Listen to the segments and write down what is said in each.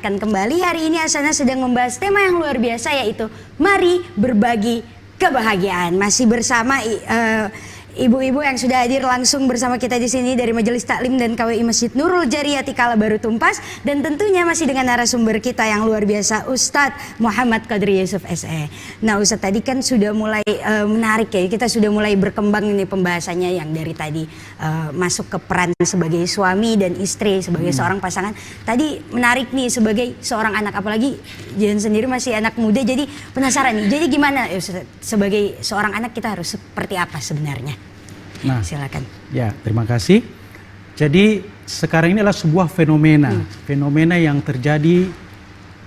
ingatkan kembali, hari ini Hasanah sedang membahas tema yang luar biasa, yaitu mari berbagi kebahagiaan. Masih bersama ibu-ibu yang sudah hadir langsung bersama kita di sini dari Majelis Taklim dan KWI Masjid Nurul Jariyati Kala Baru Tumpas, dan tentunya masih dengan narasumber kita yang luar biasa, Ustadz Muhammad Qadri Yusuf SE. Nah Ustadz, tadi kan sudah mulai menarik ya, kita sudah mulai berkembang ini pembahasannya yang dari tadi masuk ke peran sebagai suami dan istri, sebagai seorang pasangan. Tadi menarik nih sebagai seorang anak, apalagi Jihan sendiri masih anak muda, jadi penasaran nih. Jadi gimana Ustadz, sebagai seorang anak kita harus seperti apa sebenarnya? Nah, silakan. Ya, terima kasih. Jadi sekarang ini adalah sebuah fenomena, fenomena yang terjadi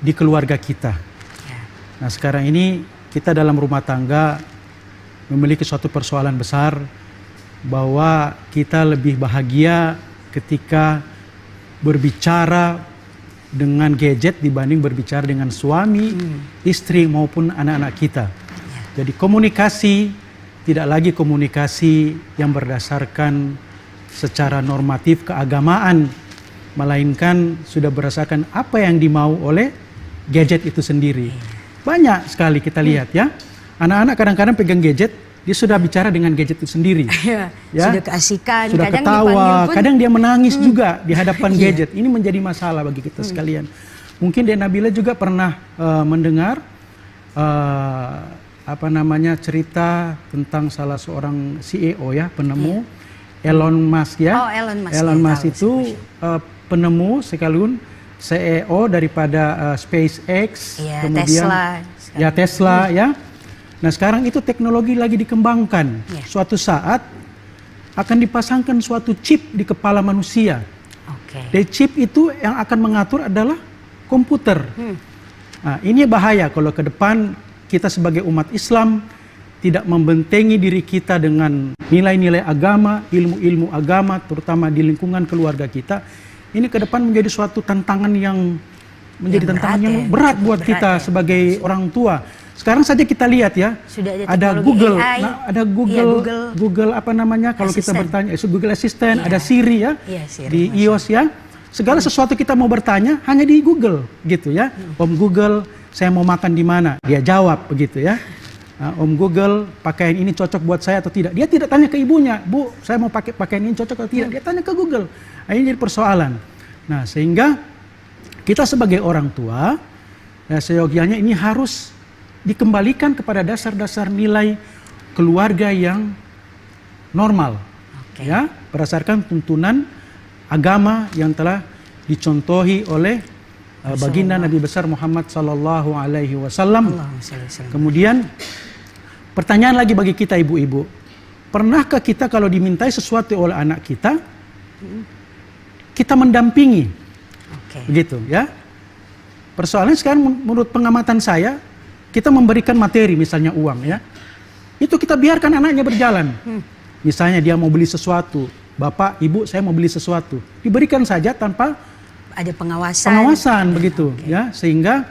di keluarga kita. Ya. Nah, sekarang ini kita dalam rumah tangga memiliki suatu persoalan besar bahwa kita lebih bahagia ketika berbicara dengan gadget dibanding berbicara dengan suami, istri maupun anak-anak kita. Ya. Jadi komunikasi tidak lagi komunikasi yang berdasarkan secara normatif keagamaan, melainkan sudah berdasarkan apa yang dimau oleh gadget itu sendiri. Banyak sekali kita lihat ya, anak-anak kadang-kadang pegang gadget, dia sudah bicara dengan gadget itu sendiri. Ya. Sudah keasikan, sudah kadang ketawa, pun, kadang dia menangis juga di hadapan gadget. Ini menjadi masalah bagi kita sekalian. Mungkin Dek Nabila juga pernah mendengar cerita tentang salah seorang CEO ya, penemu Elon Musk ya. Oh, Elon Musk. Elon Musk itu penemu sekaligus CEO daripada SpaceX, ya, kemudian Tesla ya. Nah, sekarang itu teknologi lagi dikembangkan. Ya. Suatu saat akan dipasangkan suatu chip di kepala manusia. Oke. Dan chip itu yang akan mengatur adalah komputer. Nah, ini bahaya kalau ke depan kita sebagai umat Islam tidak membentengi diri kita dengan nilai-nilai agama, ilmu-ilmu agama, terutama di lingkungan keluarga kita. Ini ke depan menjadi suatu tantangan yang menjadi tantangan yang berat buat kita sebagai orang tua. Sekarang saja kita lihat ya, ada Google, ada Google apa namanya kalau kita bertanya, itu Google Assistant, ada Siri ya, di iOS ya. Segala sesuatu kita mau bertanya hanya di Google gitu ya. Om Google, saya mau makan di mana? Dia jawab begitu ya. Om Google, pakaian ini cocok buat saya atau tidak? Dia tidak tanya ke ibunya, Bu, saya mau pakai pakaian ini cocok atau tidak? Dia tanya ke Google. Nah, ini jadi persoalan. Nah, sehingga kita sebagai orang tua, seyogianya ini harus dikembalikan kepada dasar-dasar nilai keluarga yang normal, ya, berdasarkan tuntunan agama yang telah dicontohi oleh baginda Nabi besar Muhammad sallallahu alaihi wasallam. Kemudian pertanyaan lagi bagi kita ibu-ibu, pernahkah kita kalau dimintai sesuatu oleh anak kita, kita mendampingi? Begitu ya. Persoalannya sekarang menurut pengamatan saya, kita memberikan materi misalnya uang ya, itu kita biarkan anaknya berjalan. Misalnya dia mau beli sesuatu, Bapak, Ibu, saya mau beli sesuatu, diberikan saja tanpa ada pengawasan begitu ya, sehingga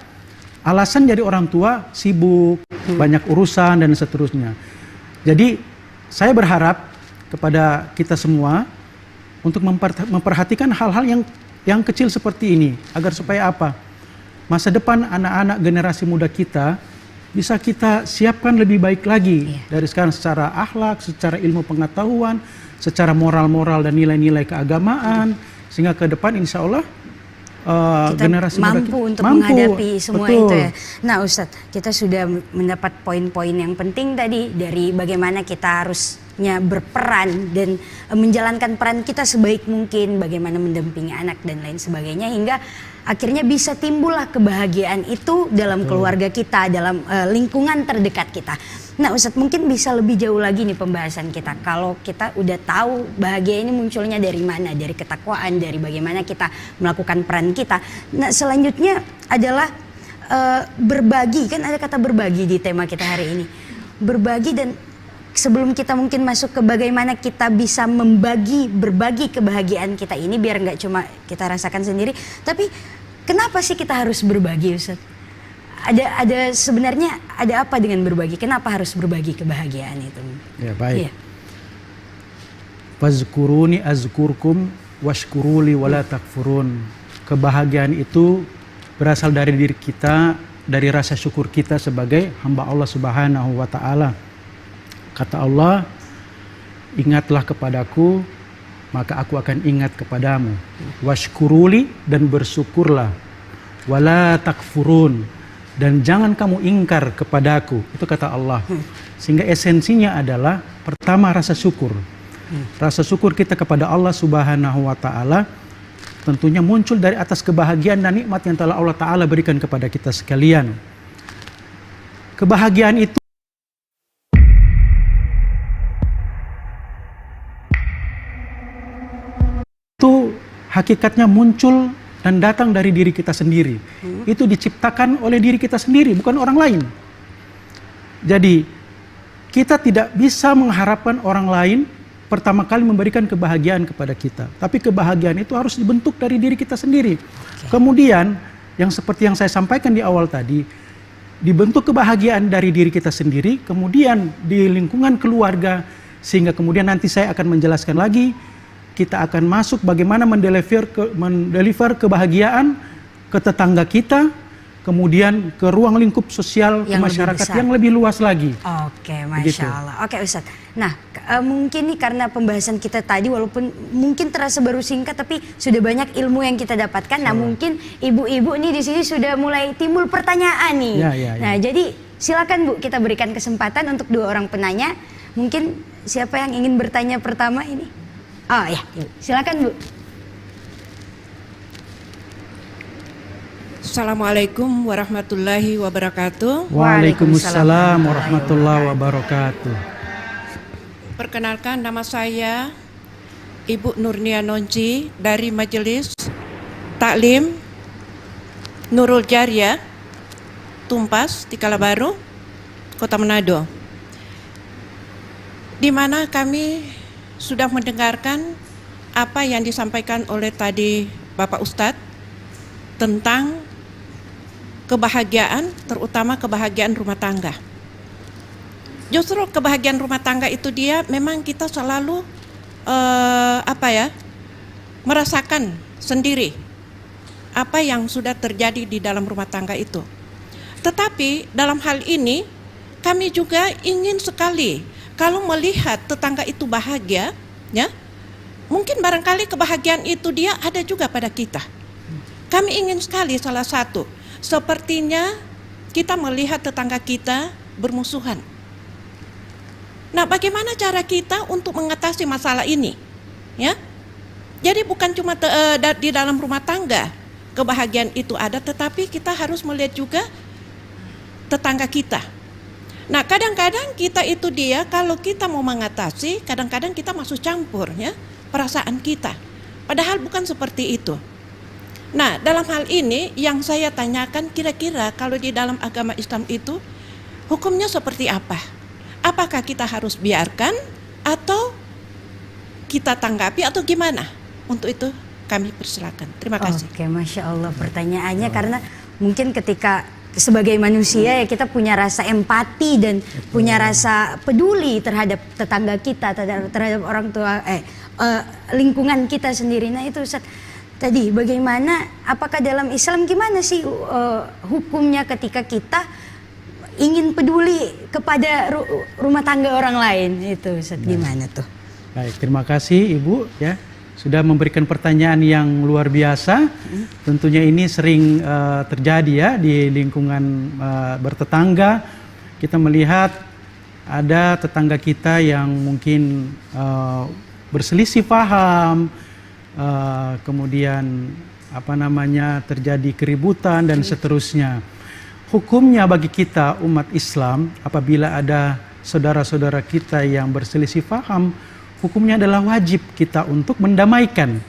alasan jadi orang tua sibuk, banyak urusan dan seterusnya. Jadi saya berharap kepada kita semua untuk memperhatikan hal-hal yang kecil seperti ini, agar supaya apa? Masa depan anak-anak generasi muda kita bisa kita siapkan lebih baik lagi dari sekarang, secara akhlak, secara ilmu pengetahuan, secara moral-moral dan nilai-nilai keagamaan, sehingga ke depan insya Allah kita generasi mampu untuk menghadapi semua itu ya. Nah Ustadz, kita sudah mendapat poin-poin yang penting tadi dari bagaimana kita harusnya berperan dan menjalankan peran kita sebaik mungkin, bagaimana mendampingi anak dan lain sebagainya, hingga akhirnya bisa timbullah kebahagiaan itu dalam keluarga kita, dalam lingkungan terdekat kita. Nah Ustadz, mungkin bisa lebih jauh lagi nih pembahasan kita. Kalau kita udah tahu bahagia ini munculnya dari mana, dari ketakwaan, dari bagaimana kita melakukan peran kita. Nah selanjutnya adalah berbagi, kan ada kata berbagi di tema kita hari ini. Berbagi, dan sebelum kita mungkin masuk ke bagaimana kita bisa berbagi kebahagiaan kita ini biar nggak cuma kita rasakan sendiri, tapi kenapa sih kita harus berbagi Ustadz? Ada sebenarnya ada apa dengan berbagi? Kenapa harus berbagi kebahagiaan itu? Ya baik. Fazkuruni azkurkum washkuruli wala takfurun. Kebahagiaan itu berasal dari diri kita, dari rasa syukur kita sebagai hamba Allah Subhanahu wa taala. Kata Allah, ingatlah kepadaku, maka aku akan ingat kepadamu. Washkuruli, dan bersyukurlah. Wala takfurun, dan jangan kamu ingkar kepadaku. Itu kata Allah. Sehingga esensinya adalah pertama rasa syukur. Rasa syukur kita kepada Allah Subhanahu wa taala tentunya muncul dari atas kebahagiaan dan nikmat yang telah Allah taala berikan kepada kita sekalian. Kebahagiaan itu hakikatnya muncul dan datang dari diri kita sendiri. Itu diciptakan oleh diri kita sendiri, bukan orang lain. Jadi kita tidak bisa mengharapkan orang lain pertama kali memberikan kebahagiaan kepada kita. Tapi kebahagiaan itu harus dibentuk dari diri kita sendiri. Kemudian yang seperti yang saya sampaikan di awal tadi, dibentuk kebahagiaan dari diri kita sendiri, kemudian di lingkungan keluarga, sehingga kemudian nanti saya akan menjelaskan lagi, kita akan masuk bagaimana mendeliver kebahagiaan ke tetangga kita, kemudian ke ruang lingkup sosial ke masyarakat yang lebih luas lagi. Oke, Masya Allah. Oke, Ustadz. Nah, mungkin nih karena pembahasan kita tadi walaupun mungkin terasa baru singkat, tapi sudah banyak ilmu yang kita dapatkan. Nah, mungkin ibu-ibu nih di sini sudah mulai timbul pertanyaan nih. Nah, jadi silakan Bu, kita berikan kesempatan untuk 2 orang penanya. Mungkin siapa yang ingin bertanya pertama ini? Oh ya, silakan Bu. Assalamualaikum warahmatullahi wabarakatuh. Waalaikumsalam warahmatullahi wabarakatuh. Perkenalkan, nama saya Ibu Nurnia Nonci dari Majelis Taklim Nurul Jariah, Tumpas, Tikalabaru, Kota Manado. Di mana kami sudah mendengarkan apa yang disampaikan oleh tadi Bapak Ustadz tentang kebahagiaan, terutama kebahagiaan rumah tangga. Justru kebahagiaan rumah tangga itu dia memang kita selalu merasakan sendiri apa yang sudah terjadi di dalam rumah tangga itu. Tetapi dalam hal ini kami juga ingin sekali kalau melihat tetangga itu bahagia, ya, mungkin barangkali kebahagiaan itu dia ada juga pada kita. Kami ingin sekali salah satu, sepertinya kita melihat tetangga kita bermusuhan. Nah, bagaimana cara kita untuk mengatasi masalah ini? Ya, jadi bukan cuma di dalam rumah tangga kebahagiaan itu ada, tetapi kita harus melihat juga tetangga kita. Nah, kadang-kadang kita itu dia kalau kita mau mengatasi, kadang-kadang kita masuk campur ya perasaan kita. Padahal bukan seperti itu. Nah, dalam hal ini yang saya tanyakan, kira-kira kalau di dalam agama Islam itu hukumnya seperti apa? Apakah kita harus biarkan atau kita tanggapi atau gimana? Untuk itu kami persilakan. Terima kasih. Oke, Masya Allah pertanyaannya karena mungkin ketika sebagai manusia ya kita punya rasa empati dan punya rasa peduli terhadap tetangga kita, terhadap orang tua, lingkungan kita sendiri. Nah itu Ustaz, tadi bagaimana, apakah dalam Islam gimana sih hukumnya ketika kita ingin peduli kepada rumah tangga orang lain itu Ustaz, gimana tuh? Baik, terima kasih Ibu ya sudah memberikan pertanyaan yang luar biasa. Tentunya ini sering terjadi ya di lingkungan bertetangga. Kita melihat ada tetangga kita yang mungkin berselisih paham, kemudian terjadi keributan dan seterusnya. Hukumnya bagi kita umat Islam apabila ada saudara-saudara kita yang berselisih paham, hukumnya adalah wajib kita untuk mendamaikan.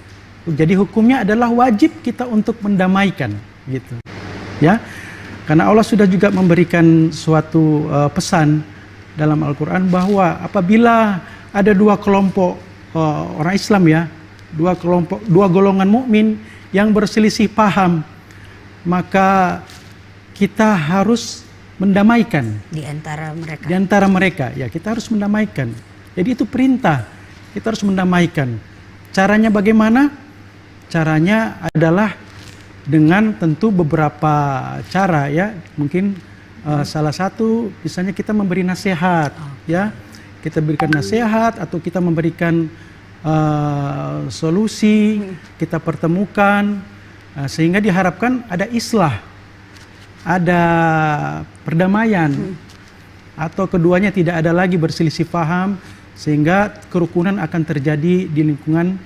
Jadi hukumnya adalah wajib kita untuk mendamaikan, gitu. Ya, karena Allah sudah juga memberikan suatu pesan dalam Al-Quran bahwa apabila ada 2 kelompok orang Islam ya, 2 golongan mukmin yang berselisih paham, maka kita harus mendamaikan di antara mereka. Di antara mereka, ya kita harus mendamaikan. Jadi itu perintah. Kita harus mendamaikan. Caranya bagaimana? Caranya adalah dengan tentu beberapa cara ya. Mungkin salah satu misalnya kita memberi nasihat ya. Kita berikan nasihat atau kita memberikan solusi, kita pertemukan sehingga diharapkan ada islah, ada perdamaian, atau keduanya tidak ada lagi berselisih paham sehingga kerukunan akan terjadi di lingkungan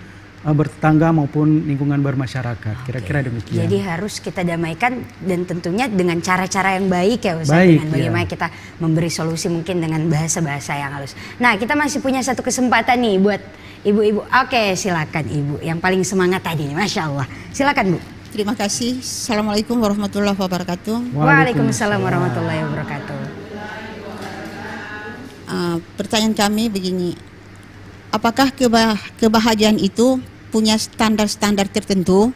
bertetangga maupun lingkungan bermasyarakat. Kira-kira demikian. Jadi harus kita damaikan dan tentunya dengan cara-cara yang baik ya Ustaz. Baik, dengan bagaimana kita memberi solusi mungkin dengan bahasa-bahasa yang halus. Nah, kita masih punya satu kesempatan nih buat ibu-ibu. Oke, silakan ibu. Yang paling semangat tadi nih, Masya Allah. Silakan Bu. Terima kasih. Assalamualaikum warahmatullahi wabarakatuh. Waalaikumsalam warahmatullahi wabarakatuh. Pertanyaan kami begini, apakah kebahagiaan itu punya standar-standar tertentu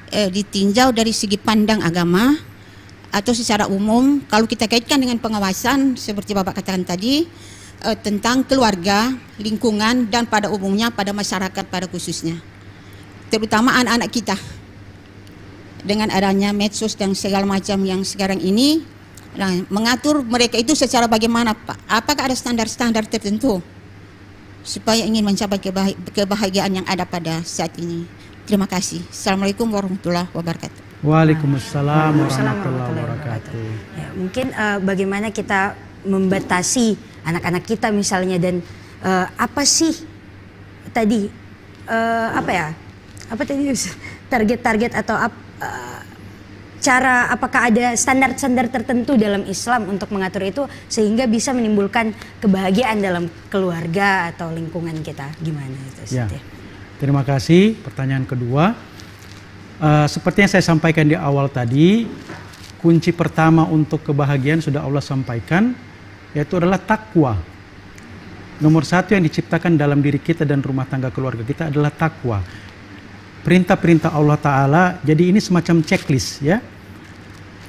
ditinjau dari segi pandang agama atau secara umum? Kalau kita kaitkan dengan pengawasan seperti Bapak katakan tadi tentang keluarga, lingkungan dan pada umumnya pada masyarakat pada khususnya, terutama anak-anak kita dengan adanya medsos dan segala macam yang sekarang ini, nah, mengatur mereka itu secara bagaimana Pak? Apakah ada standar-standar tertentu supaya ingin mencapai kebahagiaan yang ada pada saat ini? Terima kasih. Assalamualaikum warahmatullahi wabarakatuh. Waalaikumsalam warahmatullahi wabarakatuh. Ya, mungkin bagaimana kita membatasi anak-anak kita misalnya dan apa sih tadi apa tadi target-target atau cara, apakah ada standar-standar tertentu dalam Islam untuk mengatur itu sehingga bisa menimbulkan kebahagiaan dalam keluarga atau lingkungan kita? Gimana itu? Ya, terima kasih. Pertanyaan kedua, seperti yang saya sampaikan di awal tadi, kunci pertama untuk kebahagiaan sudah Allah sampaikan, yaitu adalah takwa. Nomor satu yang diciptakan dalam diri kita dan rumah tangga keluarga kita adalah takwa. Perintah-perintah Allah Ta'ala, jadi ini semacam checklist ya.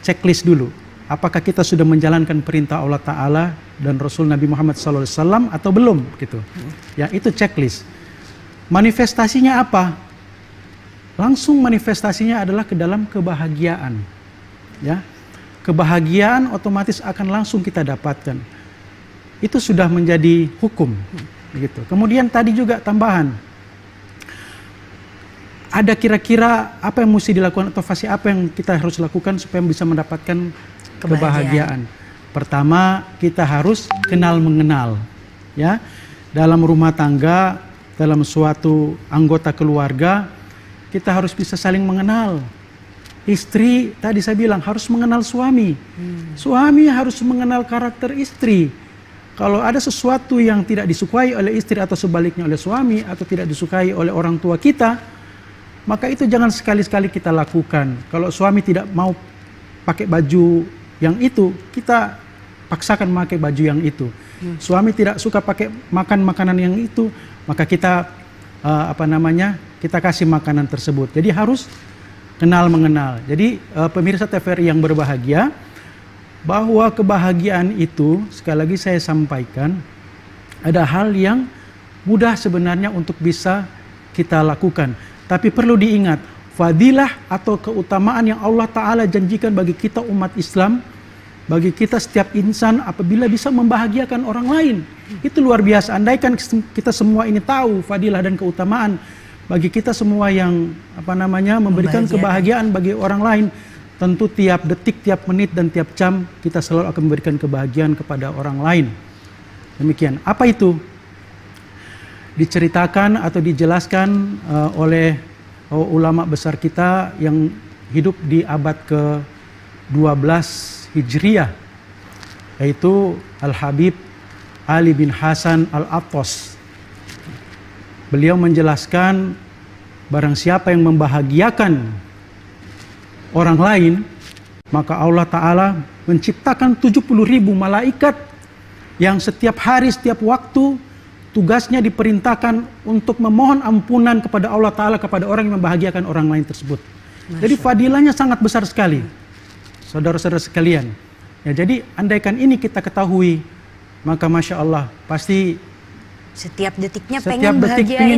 Checklist dulu, apakah kita sudah menjalankan perintah Allah Ta'ala dan Rasul Nabi Muhammad SAW atau belum gitu. Ya, itu checklist. Manifestasinya apa? Langsung manifestasinya adalah ke dalam kebahagiaan. Ya, kebahagiaan otomatis akan langsung kita dapatkan. Itu sudah menjadi hukum gitu. Kemudian tadi juga tambahan, ada kira-kira apa yang mesti dilakukan atau fase apa yang kita harus lakukan supaya bisa mendapatkan kebahagiaan. Pertama, kita harus kenal mengenal ya. Dalam rumah tangga, dalam suatu anggota keluarga, kita harus bisa saling mengenal. Istri, tadi saya bilang harus mengenal suami. Suami harus mengenal karakter istri. Kalau ada sesuatu yang tidak disukai oleh istri atau sebaliknya oleh suami atau tidak disukai oleh orang tua kita, maka itu jangan sekali-sekali kita lakukan. Kalau suami tidak mau pakai baju yang itu, kita paksakan pakai baju yang itu. Suami tidak suka pakai makan makanan yang itu, maka kita kita kasih makanan tersebut. Jadi harus kenal mengenal. Jadi pemirsa TVRI yang berbahagia, bahwa kebahagiaan itu sekali lagi saya sampaikan ada hal yang mudah sebenarnya untuk bisa kita lakukan. Tapi perlu diingat, fadilah atau keutamaan yang Allah Ta'ala janjikan bagi kita umat Islam, bagi kita setiap insan apabila bisa membahagiakan orang lain. Itu luar biasa. Andaikan kita semua ini tahu fadilah dan keutamaan bagi kita semua yang memberikan kebahagiaan bagi orang lain, tentu tiap detik, tiap menit, dan tiap jam kita selalu akan memberikan kebahagiaan kepada orang lain. Demikian. Apa itu? Diceritakan atau dijelaskan oleh ulama besar kita yang hidup di abad ke-12 Hijriah, yaitu Al-Habib Ali bin Hasan Al-Attas. Beliau menjelaskan, barang siapa yang membahagiakan orang lain, maka Allah Ta'ala menciptakan 70.000 malaikat yang setiap hari, setiap waktu tugasnya diperintahkan untuk memohon ampunan kepada Allah Ta'ala kepada orang yang membahagiakan orang lain tersebut. Jadi fadilahnya sangat besar sekali, saudara-saudara sekalian. Ya, jadi andaikan ini kita ketahui, maka Masya Allah pasti setiap detiknya pengen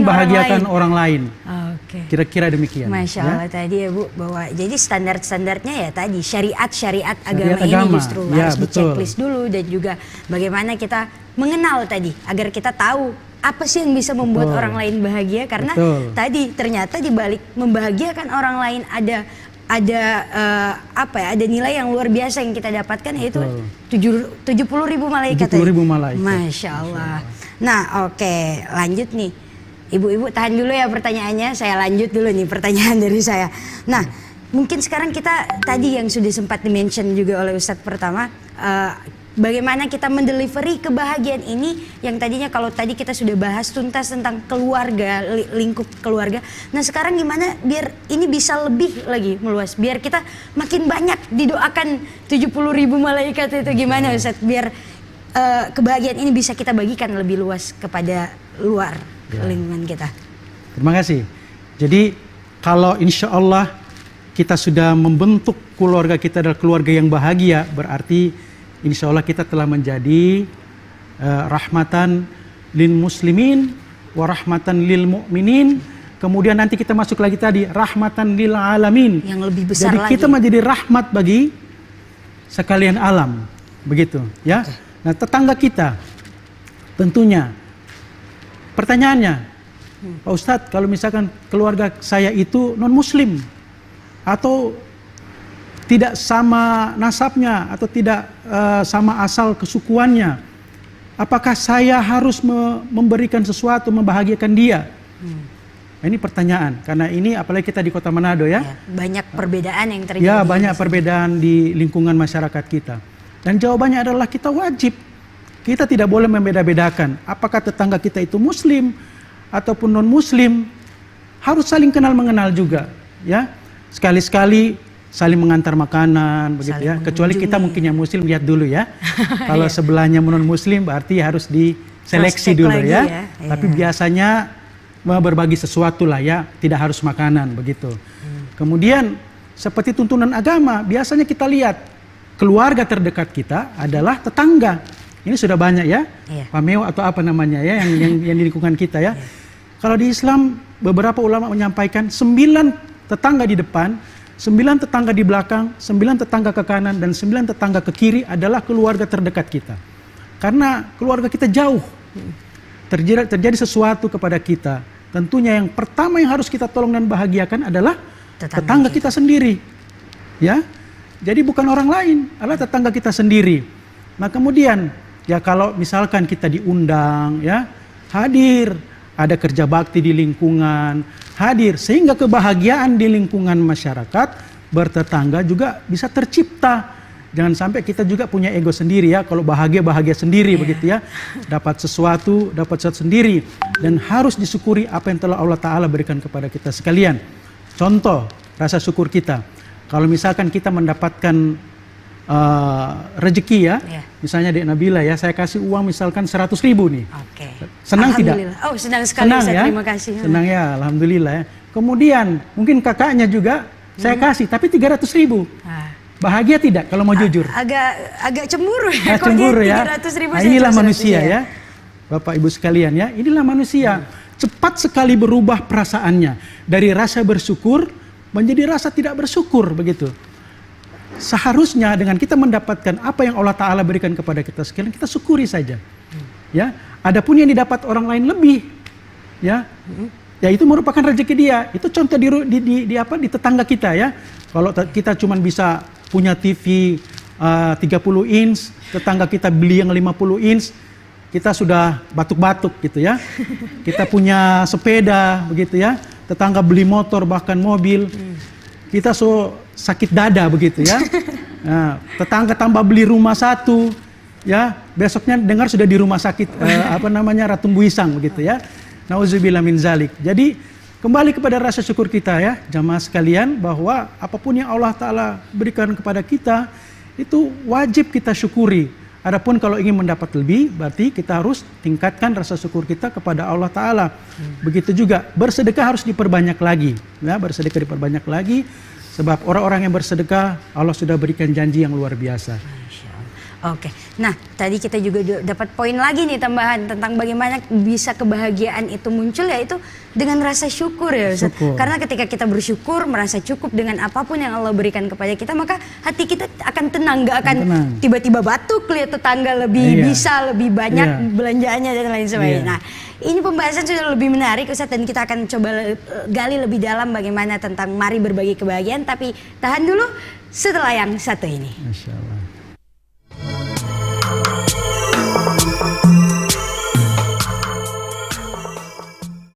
bahagiakan orang lain. Kira-kira demikian. Masya Allah tadi ya Bu, bahwa jadi standar-standarnya ya tadi syariat agama ini justru harus diceklis dulu, dan juga bagaimana kita mengenal tadi agar kita tahu apa sih yang bisa membuat orang lain bahagia, karena tadi ternyata di balik membahagiakan orang lain ada ada nilai yang luar biasa yang kita dapatkan, yaitu 70.000 malaikat. 70.000 malaikat. Masya Allah. Nah, oke, lanjut nih. Ibu-ibu tahan dulu ya pertanyaannya, saya lanjut dulu nih pertanyaan dari saya. Nah, mungkin sekarang kita tadi yang sudah sempat di-mention juga oleh Ustadz pertama, bagaimana kita mendelivery kebahagiaan ini yang tadinya kalau tadi kita sudah bahas tuntas tentang keluarga, lingkup keluarga. Nah, sekarang gimana biar ini bisa lebih lagi meluas, biar kita makin banyak didoakan 70.000 malaikat itu, gimana Ustadz, biar kebahagiaan ini bisa kita bagikan lebih luas kepada luar lingkungan kita. Terima kasih. Jadi kalau insya Allah kita sudah membentuk keluarga kita adalah keluarga yang bahagia, berarti insya Allah kita telah menjadi rahmatan lil muslimin wa rahmatan lil mu'minin. Kemudian nanti kita masuk lagi tadi rahmatan lil alamin. Yang lebih besar lagi. Jadi kita menjadi rahmat bagi sekalian alam, begitu ya. Nah, tetangga kita tentunya. Pertanyaannya, Pak Ustadz, kalau misalkan keluarga saya itu non-muslim atau tidak sama nasabnya atau tidak sama asal kesukuannya, apakah saya harus memberikan sesuatu, membahagiakan dia? Nah, ini pertanyaan, karena ini apalagi kita di Kota Manado ya. Banyak perbedaan yang terjadi. Ya, banyak perbedaan di lingkungan masyarakat kita. Dan jawabannya adalah kita wajib. Kita tidak boleh membeda-bedakan apakah tetangga kita itu muslim ataupun non-muslim. Harus saling kenal mengenal juga, ya. Sekali-sekali saling mengantar makanan, begitu ya. Kecuali kita mungkin yang muslim, lihat dulu ya. Kalau sebelahnya non-muslim berarti harus diseleksi dulu ya. Tapi biasanya berbagi sesuatu lah ya, tidak harus makanan, begitu. Kemudian seperti tuntunan agama, biasanya kita lihat keluarga terdekat kita adalah tetangga. Ini sudah banyak ya, pameo atau apa namanya ya, yang di lingkungan kita ya. Kalau di Islam, beberapa ulama menyampaikan 9 tetangga di depan, 9 tetangga di belakang, 9 tetangga ke kanan, dan 9 tetangga ke kiri adalah keluarga terdekat kita. Karena keluarga kita jauh, terjadi sesuatu kepada kita, tentunya yang pertama yang harus kita tolong dan bahagiakan adalah tetangga kita sendiri. Ya, jadi bukan orang lain, adalah tetangga kita sendiri. Nah, kemudian ya kalau misalkan kita diundang ya, hadir, ada kerja bakti di lingkungan, hadir, sehingga kebahagiaan di lingkungan masyarakat bertetangga juga bisa tercipta. Jangan sampai kita juga punya ego sendiri ya, kalau bahagia sendiri begitu ya, dapat sesuatu sendiri, dan harus disyukuri apa yang telah Allah Ta'ala berikan kepada kita sekalian. Contoh rasa syukur kita, kalau misalkan kita mendapatkan rezeki ya, misalnya Dek Nabila ya, saya kasih uang misalkan 100.000 nih. Senang tidak? Oh, senang sekali. Senang ya? Terima kasih. Senang ya, alhamdulillah ya. Kemudian mungkin kakaknya juga saya kasih, tapi 300.000. Bahagia tidak kalau mau jujur? Agak cemburu ya. Cemburu ya. 300.000 nah, inilah manusia ya, Bapak Ibu sekalian ya. Inilah manusia. Cepat sekali berubah perasaannya dari rasa bersyukur menjadi rasa tidak bersyukur, begitu. Seharusnya dengan kita mendapatkan apa yang Allah Ta'ala berikan kepada kita sekalian, kita syukuri saja. Ya, adapun yang didapat orang lain lebih, ya itu merupakan rezeki dia. Itu contoh di tetangga kita ya. Kalau kita cuma bisa punya TV 30 inch, tetangga kita beli yang 50 inch, kita sudah batuk-batuk gitu ya. Kita punya sepeda begitu ya, tetangga beli motor bahkan mobil, kita sakit dada begitu ya. Nah, tetangga tambah beli rumah satu, ya besoknya dengar sudah di rumah sakit Ratu Buisang begitu ya. Nauzubillah min zalik. Jadi kembali kepada rasa syukur kita ya, jamaah sekalian, bahwa apapun yang Allah Ta'ala berikan kepada kita itu wajib kita syukuri. Adapun kalau ingin mendapat lebih, berarti kita harus tingkatkan rasa syukur kita kepada Allah Ta'ala. Begitu juga bersedekah harus diperbanyak lagi ya, bersedekah diperbanyak lagi. Sebab orang-orang yang bersedekah, Allah sudah berikan janji yang luar biasa. Oke, nah tadi kita juga dapat poin lagi nih tambahan tentang bagaimana bisa kebahagiaan itu muncul, yaitu dengan rasa syukur ya Ustaz. Syukur. Karena ketika kita bersyukur, merasa cukup dengan apapun yang Allah berikan kepada kita, maka hati kita akan tenang, gak akan Tenang. tiba-tiba batuk, lihat tetangga lebih Iya. bisa, lebih banyak Iya. belanjaannya dan lain sebagainya. Iya. Nah, ini pembahasan sudah lebih menarik Ustaz, dan kita akan coba gali lebih dalam bagaimana tentang mari berbagi kebahagiaan, tapi tahan dulu setelah yang satu ini. Masya Allah.